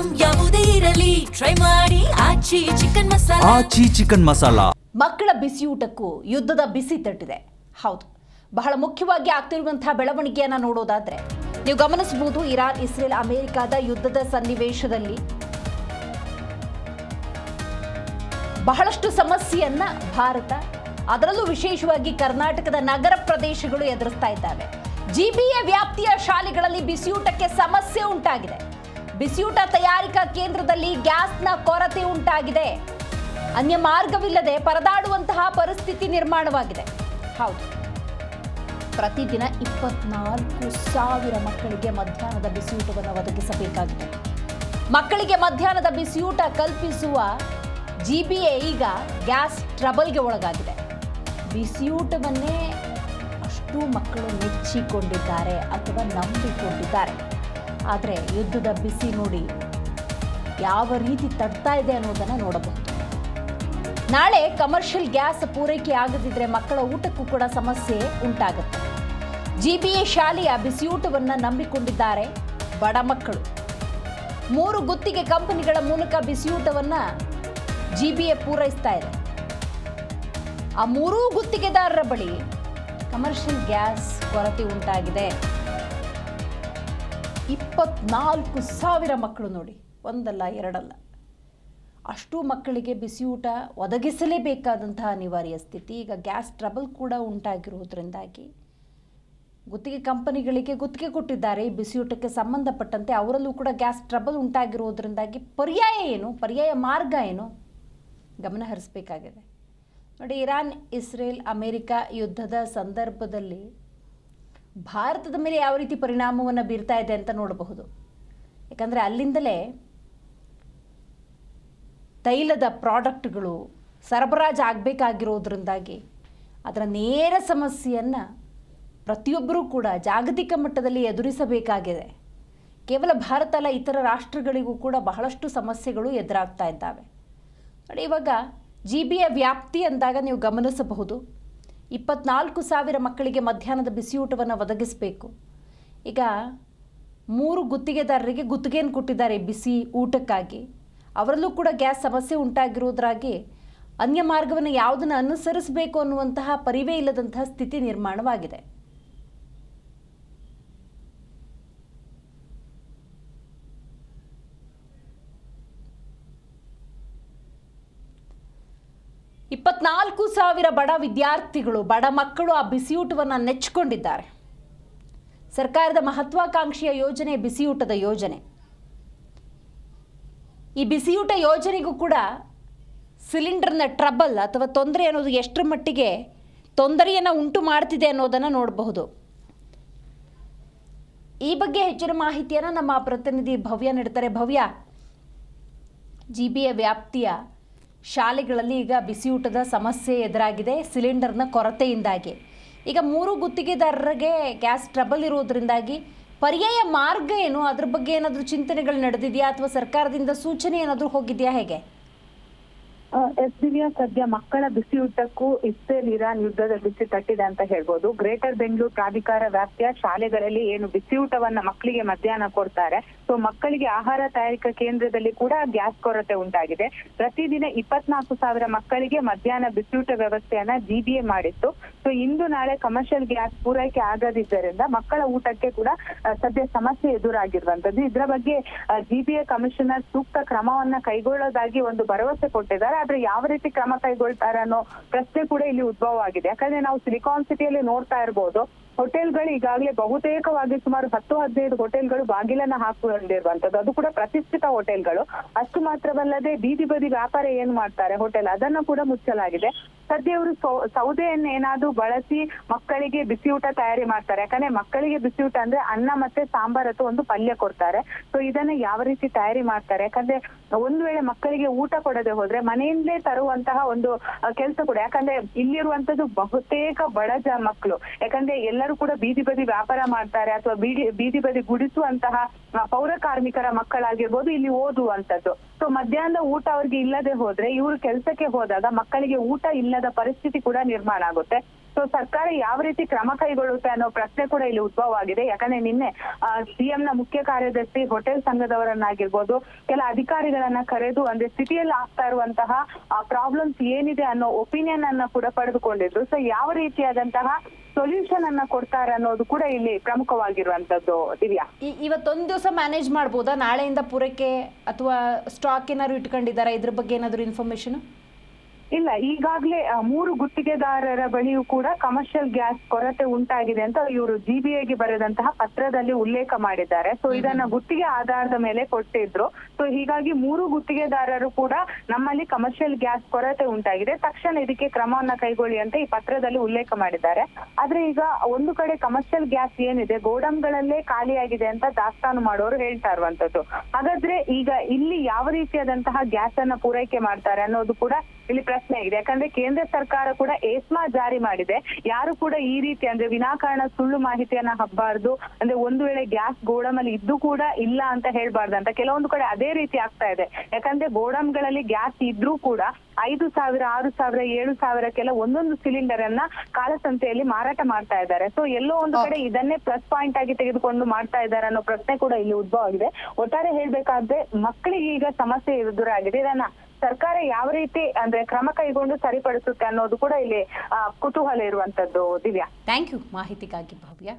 Item ಯಾವುದೇ ಇರಲಿ try ಮಾಡಿ ಆಚಿ ಚಿಕನ್ ಮಸಾಲಾ. ಮಕ್ಕಳ ಬಿಸಿಯೂಟಕ್ಕೂ ಯುದ್ಧದ ಬಿಸಿ ತಟ್ಟಿದೆ. ಹೌದು, ಬಹಳ ಮುಖ್ಯವಾಗಿ ಆಗ್ತಿರುವಂತಹ ಬೆಳವಣಿಗೆಯನ್ನು ನೋಡೋದಾದ್ರೆ ನೀವು ಗಮನಿಸಬಹುದು. ಇರಾನ್ ಇಸ್ರೇಲ್ ಅಮೆರಿಕಾದ ಯುದ್ಧದ ಸನ್ನಿವೇಶದಲ್ಲಿ ಬಹಳಷ್ಟು ಸಮಸ್ಯೆಯನ್ನ ಭಾರತ, ಅದರಲ್ಲೂ ವಿಶೇಷವಾಗಿ ಕರ್ನಾಟಕದ ನಗರ ಪ್ರದೇಶಗಳು ಎದುರಿಸ್ತಾ ಇದ್ದಾವೆ. ಜಿಬಿಎ ವ್ಯಾಪ್ತಿಯ ಶಾಲೆಗಳಲ್ಲಿ ಬಿಸಿಯೂಟಕ್ಕೆ ಸಮಸ್ಯೆ ಉಂಟಾಗಿದೆ. ಬಿಸಿಯೂಟ ತಯಾರಿಕಾ ಕೇಂದ್ರದಲ್ಲಿ ಗ್ಯಾಸ್ನ ಕೊರತೆ ಉಂಟಾಗಿದೆ. ಅನ್ಯ ಮಾರ್ಗವಿಲ್ಲದೆ ಪರದಾಡುವಂತಹ ಪರಿಸ್ಥಿತಿ ನಿರ್ಮಾಣವಾಗಿದೆ. ಹೌದು, ಪ್ರತಿದಿನ 24,000 ಮಕ್ಕಳಿಗೆ ಮಧ್ಯಾಹ್ನದ ಬಿಸಿಯೂಟವನ್ನು ಒದಗಿಸಬೇಕಾಗಿದೆ. ಮಕ್ಕಳಿಗೆ ಮಧ್ಯಾಹ್ನದ ಬಿಸಿಯೂಟ ಕಲ್ಪಿಸುವ ಜಿಬಿಎ ಈಗ ಗ್ಯಾಸ್ ಟ್ರಬಲ್ಗೆ ಒಳಗಾಗಿದೆ. ಬಿಸಿಯೂಟವನ್ನೇ ಅಷ್ಟು ಮಕ್ಕಳು ಮೆಚ್ಚಿಕೊಂಡಿದ್ದಾರೆ ಅಥವಾ ನಂಬಿಕೊಂಡಿದ್ದಾರೆ. ಆದರೆ ಯುದ್ಧದ ಬಿಸಿ ನೋಡಿ ಯಾವ ರೀತಿ ತಡ್ತಾ ಇದೆ ಅನ್ನೋದನ್ನು ನೋಡಬಹುದು. ನಾಳೆ ಕಮರ್ಷಿಯಲ್ ಗ್ಯಾಸ್ ಪೂರೈಕೆ ಆಗದಿದ್ದರೆ ಮಕ್ಕಳ ಊಟಕ್ಕೂ ಕೂಡ ಸಮಸ್ಯೆ ಉಂಟಾಗುತ್ತೆ. ಜಿಬಿಎ ಶಾಲೆಯ ಬಿಸಿಯೂಟವನ್ನು ನಂಬಿಕೊಂಡಿದ್ದಾರೆ ಬಡ ಮಕ್ಕಳು. 3 ಗುತ್ತಿಗೆ ಕಂಪನಿಗಳ ಮೂಲಕ ಬಿಸಿಯೂಟವನ್ನು ಜಿಬಿಎ ಪೂರೈಸ್ತಾ ಇದೆ. ಆ 3 ಗುತ್ತಿಗೆದಾರರ ಬಳಿ ಕಮರ್ಷಿಯಲ್ ಗ್ಯಾಸ್ ಕೊರತೆ ಉಂಟಾಗಿದೆ. 24,000 ಮಕ್ಕಳು ನೋಡಿ, ಒಂದಲ್ಲ ಎರಡಲ್ಲ, ಅಷ್ಟು ಮಕ್ಕಳಿಗೆ ಬಿಸಿಯೂಟ ಒದಗಿಸಲೇಬೇಕಾದಂತಹ ಅನಿವಾರ್ಯ ಸ್ಥಿತಿ. ಈಗ ಗ್ಯಾಸ್ ಟ್ರಬಲ್ ಕೂಡ ಉಂಟಾಗಿರುವುದರಿಂದಾಗಿ ಗುತ್ತಿಗೆ ಕಂಪನಿಗಳಿಗೆ ಗುತ್ತಿಗೆ ಕೊಟ್ಟಿದ್ದಾರೆ. ಈ ಬಿಸಿಯೂಟಕ್ಕೆ ಸಂಬಂಧಪಟ್ಟಂತೆ ಅವರಲ್ಲೂ ಕೂಡ ಗ್ಯಾಸ್ ಟ್ರಬಲ್ ಉಂಟಾಗಿರುವುದರಿಂದಾಗಿ ಪರ್ಯಾಯ ಏನು, ಪರ್ಯಾಯ ಮಾರ್ಗ ಏನು ಗಮನ ಹರಿಸಬೇಕಾಗಿದೆ. ನೋಡಿ, ಇರಾನ್ ಇಸ್ರೇಲ್ ಅಮೆರಿಕ ಯುದ್ಧದ ಸಂದರ್ಭದಲ್ಲಿ ಭಾರತದ ಮೇಲೆ ಯಾವ ರೀತಿ ಪರಿಣಾಮವನ್ನು ಬೀರ್ತಾ ಇದೆ ಅಂತ ನೋಡಬಹುದು. ಯಾಕಂದರೆ ಅಲ್ಲಿಂದಲೇ ತೈಲದ ಪ್ರಾಡಕ್ಟ್ಗಳು ಸರಬರಾಜು ಆಗಬೇಕಾಗಿರೋದ್ರಿಂದಾಗಿ ಅದರ ನೇರ ಸಮಸ್ಯೆಯನ್ನು ಪ್ರತಿಯೊಬ್ಬರೂ ಕೂಡ ಜಾಗತಿಕ ಮಟ್ಟದಲ್ಲಿ ಎದುರಿಸಬೇಕಾಗಿದೆ. ಕೇವಲ ಭಾರತ ಅಲ್ಲ, ಇತರ ರಾಷ್ಟ್ರಗಳಿಗೂ ಕೂಡ ಬಹಳಷ್ಟು ಸಮಸ್ಯೆಗಳು ಎದುರಾಗ್ತಾ ಇದ್ದಾವೆ. ನೋಡಿ, ಇವಾಗ ಜಿಬಿಎ ವ್ಯಾಪ್ತಿ ಅಂದಾಗ ನೀವು ಗಮನಿಸಬಹುದು, 24,000 ಮಕ್ಕಳಿಗೆ ಮಧ್ಯಾಹ್ನದ ಬಿಸಿಯೂಟವನ್ನು ಒದಗಿಸಬೇಕು. ಈಗ 3 ಗುತ್ತಿಗೆದಾರರಿಗೆ ಗುತ್ತಿಗೆಯನ್ನು ಕೊಟ್ಟಿದ್ದಾರೆ ಬಿಸಿ ಊಟಕ್ಕಾಗಿ. ಅವರಲ್ಲೂ ಕೂಡ ಗ್ಯಾಸ್ ಸಮಸ್ಯೆ ಉಂಟಾಗಿರೋದ್ರಾಗಿ ಅನ್ಯ ಮಾರ್ಗವನ್ನು ಯಾವುದನ್ನು ಅನುಸರಿಸಬೇಕು ಅನ್ನುವಂತಹ ಪರಿವೇ ಇಲ್ಲದಂತಹ ಸ್ಥಿತಿ ನಿರ್ಮಾಣವಾಗಿದೆ. ಇಪ್ಪತ್ನಾಲ್ಕು 24,000 ಬಡ ವಿದ್ಯಾರ್ಥಿಗಳು, ಬಡ ಮಕ್ಕಳು ಆ ಬಿಸಿಯೂಟವನ್ನು ನೆಚ್ಚಿಕೊಂಡಿದ್ದಾರೆ. ಸರ್ಕಾರದ ಮಹತ್ವಾಕಾಂಕ್ಷೆಯ ಯೋಜನೆ ಬಿಸಿಯೂಟದ ಯೋಜನೆ. ಈ ಬಿಸಿಯೂಟ ಯೋಜನೆಗೂ ಕೂಡ ಸಿಲಿಂಡರ್ನ ಟ್ರಬಲ್ ಅಥವಾ ತೊಂದರೆ ಅನ್ನೋದು ಎಷ್ಟರ ಮಟ್ಟಿಗೆ ತೊಂದರೆಯನ್ನು ಉಂಟು ಮಾಡ್ತಿದೆ ಅನ್ನೋದನ್ನು ನೋಡಬಹುದು. ಈ ಬಗ್ಗೆ ಹೆಚ್ಚಿನ ಮಾಹಿತಿಯನ್ನು ನಮ್ಮ ಪ್ರತಿನಿಧಿ ಭವ್ಯ ನೀಡ್ತಾರೆ. ಭವ್ಯ, ಜಿಬಿಎ ವ್ಯಾಪ್ತಿಯ ಶಾಲೆಗಳಲ್ಲಿ ಈಗ ಬಿಸಿಯೂಟದ ಸಮಸ್ಯೆ ಎದುರಾಗಿದೆ ಸಿಲಿಂಡರ್ನ ಕೊರತೆಯಿಂದಾಗಿ. ಈಗ 3 ಗುತ್ತಿಗೆದಾರರಿಗೆ ಗ್ಯಾಸ್ ಟ್ರಬಲ್ ಇರೋದ್ರಿಂದಾಗಿ ಪರ್ಯಾಯ ಮಾರ್ಗ ಏನು, ಅದ್ರ ಬಗ್ಗೆ ಏನಾದರೂ ಚಿಂತನೆಗಳು ನಡೆದಿದೆಯಾ ಅಥವಾ ಸರ್ಕಾರದಿಂದ ಸೂಚನೆ ಏನಾದರೂ ಹೋಗಿದೆಯಾ, ಹೇಗೆ? ದಿವ್ಯಾ, ಸದ್ಯ ಮಕ್ಕಳ ಬಿಸಿಯೂಟಕ್ಕೂ ಇಸ್ರೇಲ್ ಇರಾನ್ ಯುದ್ಧದ ಬಿಸಿ ತಟ್ಟಿದೆ ಅಂತ ಹೇಳ್ಬೋದು. ಗ್ರೇಟರ್ ಬೆಂಗಳೂರು ಪ್ರಾಧಿಕಾರ ವ್ಯಾಪ್ತಿಯ ಶಾಲೆಗಳಲ್ಲಿ ಏನು ಬಿಸಿಯೂಟವನ್ನ ಮಕ್ಕಳಿಗೆ ಮಧ್ಯಾಹ್ನ ಕೊಡ್ತಾರೆ, ಸೊ ಮಕ್ಕಳಿಗೆ ಆಹಾರ ತಯಾರಿಕಾ ಕೇಂದ್ರದಲ್ಲಿ ಕೂಡ ಗ್ಯಾಸ್ ಕೊರತೆ ಉಂಟಾಗಿದೆ. ಪ್ರತಿದಿನ 24,000 ಮಕ್ಕಳಿಗೆ ಮಧ್ಯಾಹ್ನ ಬಿಸಿಯೂಟ ವ್ಯವಸ್ಥೆಯನ್ನ ಜಿಬಿಎ ಮಾಡಿತ್ತು. ಸೊ ಇಂದು ನಾಳೆ ಕಮರ್ಷಿಯಲ್ ಗ್ಯಾಸ್ ಪೂರೈಕೆ ಆಗದಿದ್ದರಿಂದ ಮಕ್ಕಳ ಊಟಕ್ಕೆ ಕೂಡ ಸದ್ಯ ಸಮಸ್ಯೆ ಎದುರಾಗಿರುವಂತದ್ದು. ಇದರ ಬಗ್ಗೆ ಜಿಬಿಎ ಕಮಿಷನರ್ ಸೂಕ್ತ ಕ್ರಮವನ್ನ ಕೈಗೊಳ್ಳೋದಾಗಿ ಒಂದು ಭರವಸೆ ಕೊಟ್ಟಿದ್ದಾರೆ. ಆದ್ರೆ ಯಾವ ರೀತಿ ಕ್ರಮ ಕೈಗೊಳ್ತಾರೆ ಅನ್ನೋ ಪ್ರಶ್ನೆ ಕೂಡ ಇಲ್ಲಿ ಉದ್ಭವ ಆಗಿದೆ. ಯಾಕಂದ್ರೆ ನಾವು ಸಿಲಿಕಾನ್ ಸಿಟಿಯಲ್ಲಿ ನೋಡ್ತಾ ಇರ್ಬೋದು, ಹೋಟೆಲ್ಗಳು ಈಗಾಗಲೇ ಬಹುತೇಕವಾಗಿ ಸುಮಾರು 10-15 ಹೋಟೆಲ್ಗಳು ಬಾಗಿಲನ್ನ ಹಾಕೊಂಡಿರುವಂತದ್ದು. ಅದು ಕೂಡ ಪ್ರತಿಷ್ಠಿತ ಹೋಟೆಲ್ಗಳು. ಅಷ್ಟು ಮಾತ್ರವಲ್ಲದೆ ಬೀದಿ ಬದಿ ವ್ಯಾಪಾರ ಏನ್ ಮಾಡ್ತಾರೆ ಹೋಟೆಲ್, ಅದನ್ನ ಕೂಡ ಮುಚ್ಚಲಾಗಿದೆ. ಸದ್ಯ ಇವರು ಸೌದೆಯನ್ನ ಏನಾದ್ರೂ ಬಳಸಿ ಮಕ್ಕಳಿಗೆ ಬಿಸಿಯೂಟ ತಯಾರಿ ಮಾಡ್ತಾರೆ. ಯಾಕಂದ್ರೆ ಮಕ್ಕಳಿಗೆ ಬಿಸಿಯೂಟ ಅಂದ್ರೆ ಅನ್ನ ಮತ್ತೆ ಸಾಂಬಾರ್ ಅಥವಾ ಒಂದು ಪಲ್ಯ ಕೊಡ್ತಾರೆ. ಸೊ ಇದನ್ನ ಯಾವ ರೀತಿ ತಯಾರಿ ಮಾಡ್ತಾರೆ, ಯಾಕಂದ್ರೆ ಒಂದು ವೇಳೆ ಮಕ್ಕಳಿಗೆ ಊಟ ಕೊಡದೆ ಹೋದ್ರೆ ಮನೆಯಿಂದಲೇ ತರುವಂತಹ ಒಂದು ಕೆಲಸ ಕೂಡ. ಯಾಕಂದ್ರೆ ಇಲ್ಲಿರುವಂತದ್ದು ಬಹುತೇಕ ಬಡ ಮಕ್ಕಳು. ಯಾಕಂದ್ರೆ ಎಲ್ಲರೂ ಕೂಡ ಬೀದಿ ಬದಿ ವ್ಯಾಪಾರ ಮಾಡ್ತಾರೆ ಅಥವಾ ಬೀದಿ ಬದಿ ಗುಡಿಸುವಂತಹ ಪೌರ ಕಾರ್ಮಿಕರ ಮಕ್ಕಳಾಗಿರ್ಬೋದು ಇಲ್ಲಿ ಓದುವಂತದ್ದು. ಸೊ ಮಧ್ಯಾಹ್ನದ ಊಟ ಅವ್ರಿಗೆ ಇಲ್ಲದೆ ಹೋದ್ರೆ ಇವರು ಕೆಲಸಕ್ಕೆ ಹೋದಾಗ ಮಕ್ಕಳಿಗೆ ಊಟ ಇಲ್ಲದ ಪರಿಸ್ಥಿತಿ ಕೂಡ ನಿರ್ಮಾಣ ಆಗುತ್ತೆ. ಸೊ ಸರ್ಕಾರ ಯಾವ ರೀತಿ ಕ್ರಮ ಕೈಗೊಳ್ಳುತ್ತೆ ಅನ್ನೋ ಪ್ರಶ್ನೆ ಕೂಡ ಇಲ್ಲಿ ಉದ್ಭವ ಆಗಿದೆ. ಯಾಕಂದ್ರೆ ನಿನ್ನೆ ಸಿಎಂ ನ ಮುಖ್ಯ ಕಾರ್ಯದರ್ಶಿ ಹೋಟೆಲ್ ಸಂಘದವರನ್ನಾಗಿರ್ಬೋದು, ಕೆಲ ಅಧಿಕಾರಿಗಳನ್ನ ಕರೆದು ಅಂದ್ರೆ ಸಿಟಿಯಲ್ಲಿ ಆಗ್ತಾ ಇರುವಂತಹ ಪ್ರಾಬ್ಲಮ್ಸ್ ಏನಿದೆ ಅನ್ನೋ ಒಪಿನಿಯನ್ ಅನ್ನ ಕೂಡ ಪಡೆದುಕೊಂಡಿದ್ರು. ಸೊ ಯಾವ ರೀತಿಯಾದಂತಹ ಸೊಲ್ಯೂಷನ್ ಅನ್ನ ಕೊಡ್ತಾರೆ ಅನ್ನೋದು ಕೂಡ ಇಲ್ಲಿ ಪ್ರಮುಖವಾಗಿರುವಂತದ್ದು. ದಿವ್ಯಾ, ಇವತ್ತೊಂದು ದಿವಸ ಮ್ಯಾನೇಜ್ ಮಾಡ್ಬೋದಾ? ನಾಳೆಯಿಂದ ಪೂರೈಕೆ ಅಥವಾ ಸ್ಟಾಕ್ ಏನಾದ್ರು ಇಟ್ಕೊಂಡಿದ್ದಾರಾ? ಇದ್ರ ಬಗ್ಗೆ ಏನಾದ್ರು ಇನ್ಫಾರ್ಮೇಶನ್? ಇಲ್ಲ, ಈಗಾಗಲೇ 3 ಗುತ್ತಿಗೆದಾರರ ಬಳಿಯೂ ಕೂಡ ಕಮರ್ಷಿಯಲ್ ಗ್ಯಾಸ್ ಕೊರತೆ ಉಂಟಾಗಿದೆ ಅಂತ ಇವರು ಜಿಬಿಎಗೆ ಬರೆದಂತಹ ಪತ್ರದಲ್ಲಿ ಉಲ್ಲೇಖ ಮಾಡಿದ್ದಾರೆ. ಸೊ ಇದನ್ನ ಗುತ್ತಿಗೆ ಆಧಾರದ ಮೇಲೆ ಕೊಟ್ಟಿದ್ರು. ಸೊ ಹೀಗಾಗಿ 3 ಗುತ್ತಿಗೆದಾರರು ಕೂಡ ನಮ್ಮಲ್ಲಿ ಕಮರ್ಷಿಯಲ್ ಗ್ಯಾಸ್ ಕೊರತೆ ಉಂಟಾಗಿದೆ, ತಕ್ಷಣ ಇದಕ್ಕೆ ಕ್ರಮವನ್ನ ಕೈಗೊಳ್ಳಿ ಅಂತ ಈ ಪತ್ರದಲ್ಲಿ ಉಲ್ಲೇಖ ಮಾಡಿದ್ದಾರೆ. ಆದ್ರೆ ಈಗ ಒಂದು ಕಡೆ ಕಮರ್ಷಿಯಲ್ ಗ್ಯಾಸ್ ಏನಿದೆ ಗೋಡಂಗಳಲ್ಲೇ ಖಾಲಿಯಾಗಿದೆ ಅಂತ ದಾಸ್ತಾನು ಮಾಡೋರು ಹೇಳ್ತಾ ಇರುವಂತದ್ದು. ಹಾಗಾದ್ರೆ ಈಗ ಇಲ್ಲಿ ಯಾವ ರೀತಿಯಾದಂತಹ ಗ್ಯಾಸ್ ಅನ್ನ ಪೂರೈಕೆ ಮಾಡ್ತಾರೆ ಅನ್ನೋದು ಕೂಡ ಇಲ್ಲಿ ಪ್ರಶ್ನೆ ಆಗಿದೆ. ಯಾಕಂದ್ರೆ ಕೇಂದ್ರ ಸರ್ಕಾರ ಕೂಡ ಏಸ್ಮಾ ಜಾರಿ ಮಾಡಿದೆ. ಯಾರು ಕೂಡ ಈ ರೀತಿ ಅಂದ್ರೆ ವಿನಾಕಾರಣ ಸುಳ್ಳು ಮಾಹಿತಿಯನ್ನ ಹಬ್ಬಾರ್ದು, ಅಂದ್ರೆ ಒಂದು ವೇಳೆ ಗ್ಯಾಸ್ ಗೋಡಮಲ್ಲಿ ಇದ್ದು ಕೂಡ ಇಲ್ಲ ಅಂತ ಹೇಳ್ಬಾರ್ದು ಅಂತ ಕೆಲವೊಂದು ಕಡೆ ಅದೇ ರೀತಿ ಆಗ್ತಾ ಇದೆ. ಯಾಕಂದ್ರೆ ಗೋಡಂಗಳಲ್ಲಿ ಗ್ಯಾಸ್ ಇದ್ರೂ ಕೂಡ 5,000, 6,000, 7,000ಕ್ಕೆಲ್ಲ ಒಂದೊಂದು ಸಿಲಿಂಡರ್ ಅನ್ನ ಕಾಳಸಂತೆಯಲ್ಲಿ ಮಾರಾಟ ಮಾಡ್ತಾ ಇದ್ದಾರೆ. ಸೊ ಎಲ್ಲೋ ಒಂದು ಕಡೆ ಇದನ್ನೇ ಪ್ಲಸ್ ಪಾಯಿಂಟ್ ಆಗಿ ತೆಗೆದುಕೊಂಡು ಮಾಡ್ತಾ ಇದ್ದಾರೆ ಅನ್ನೋ ಪ್ರಶ್ನೆ ಕೂಡ ಇಲ್ಲಿ ಉದ್ಭವ ಆಗಿದೆ. ಒಟ್ಟಾರೆ ಹೇಳ್ಬೇಕಾದ್ರೆ ಮಕ್ಕಳಿಗೆ ಈಗ ಸಮಸ್ಯೆ ಎದುರಾಗಿದೆ. ಇದನ್ನ ಸರ್ಕಾರ ಯಾವ ರೀತಿ ಅಂದ್ರೆ ಕ್ರಮ ಕೈಗೊಂಡು ಸರಿಪಡಿಸುತ್ತೆ ಅನ್ನೋದು ಕೂಡ ಇಲ್ಲಿ ಕುತೂಹಲ ಇರುವಂತದ್ದು. ದಿವ್ಯಾ, ಥ್ಯಾಂಕ್ ಯು ಮಾಹಿತಿಗಾಗಿ ಭವ್ಯ.